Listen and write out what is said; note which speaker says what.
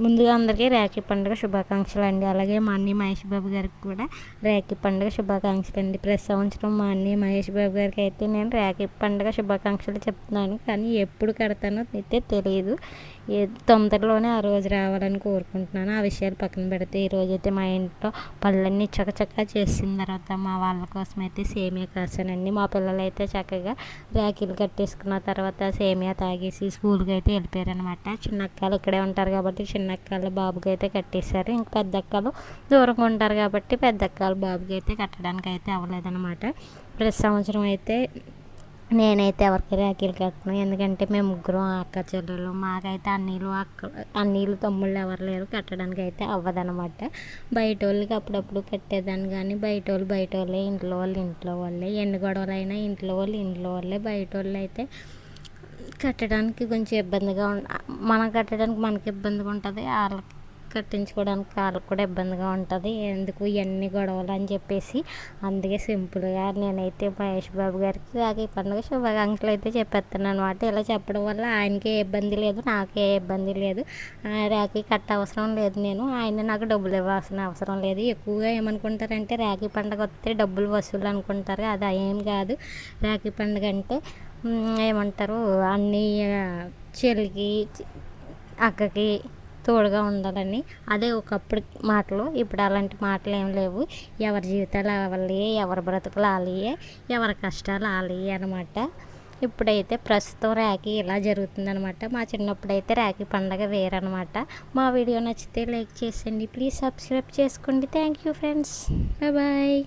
Speaker 1: ముందుగా అందరికీ రాఖీ పండుగ శుభాకాంక్షలు అండి. అలాగే మా అన్నయ్య మహేష్ బాబు గారికి కూడా రాఖీ పండుగ శుభాకాంక్షలు అండి. ప్రతి సంవత్సరం మా అన్నయ్య మహేష్ బాబు గారికి అయితే నేను రాఖీ పండుగ శుభాకాంక్షలు చెప్తున్నాను, కానీ ఎప్పుడు కడతానో అయితే తెలియదు. తొందరలోనే ఆ రోజు రావాలని కోరుకుంటున్నాను. ఆ విషయాలు పక్కన పెడితే ఈరోజైతే మా ఇంట్లో పళ్ళన్నీ చకచకా చేసిన తర్వాత మా వాళ్ళ కోసం అయితే సేమియా కాసానండి. మా పిల్లలు అయితే చక్కగా రాఖీలు కట్టేసుకున్న తర్వాత సేమియా తాగేసి స్కూల్కి అయితే వెళ్ళిపోయారనమాట. చిన్న అక్కలు ఇక్కడే ఉంటారు కాబట్టి చిన్న అక్కలు బాబుకి అయితే కట్టేశారు. ఇంక పెద్ద అక్కలు దూరంగా ఉంటారు కాబట్టి పెద్ద అక్కలు బాబుకి అయితే కట్టడానికి అయితే అవ్వలేదన్నమాట. ప్రతి సంవత్సరం అయితే నేనైతే ఎవరికి రాఖీలు కట్టను, ఎందుకంటే మేము ముగ్గురం అక్క చెల్లెలు, మాకైతే అన్నీళ్ళు తమ్ముళ్ళు ఎవరు లేరు, కట్టడానికి అయితే అవ్వదనమాట. బయట వాళ్ళకి అప్పుడప్పుడు కట్టేదాన్ని, కానీ బయట వాళ్ళే, ఇంట్లో వాళ్ళే, ఎన్ని గొడవలైనా ఇంట్లో వాళ్ళే, బయట వాళ్ళు అయితే కట్టడానికి కొంచెం ఇబ్బందిగా మనం కట్టడానికి మనకి ఇబ్బందిగా ఉంటుంది, వాళ్ళకి కట్టించుకోవడానికి వాళ్ళకి కూడా ఇబ్బందిగా ఉంటుంది. ఎందుకు ఇవన్నీ గొడవలు అని చెప్పేసి అందుకే సింపుల్గా నేనైతే మహేష్ బాబు గారికి రాఖీ పండుగ శుభాకాంక్షలు అయితే చెప్పేస్తాను అనమాట. ఇలా చెప్పడం వల్ల ఆయనకే ఇబ్బంది లేదు, నాకే ఇబ్బంది లేదు. రాఖీ కట్ట అవసరం లేదు, నేను ఆయన నాకు డబ్బులు ఇవ్వాల్సిన అవసరం లేదు. ఎక్కువగా ఏమనుకుంటారంటే రాఖీ పండుగ వస్తే డబ్బులు వసూలు అనుకుంటారు, అది ఏం కాదు. రాఖీ పండుగ అంటే ఏమంటారు, అన్నీ చెల్లికి అక్కకి తోడుగా ఉండాలని, అదే ఒకప్పుడు మాటలు. ఇప్పుడు అలాంటి మాటలు ఏం లేవు. ఎవరి జీవితాలు వాళ్ళే, ఎవరి బ్రతుకులు వాళ్ళే, ఎవరి కష్టాలు వాళ్ళే అనమాట. ఇప్పుడైతే ప్రస్తుతం రాఖీ ఇలా జరుగుతుందనమాట. మా చిన్నప్పుడైతే రాఖీ పండగ వేరనమాట. మా వీడియో నచ్చితే లైక్ చేసేయండి, ప్లీజ్ సబ్స్క్రైబ్ చేసుకోండి. Thank you friends, bye.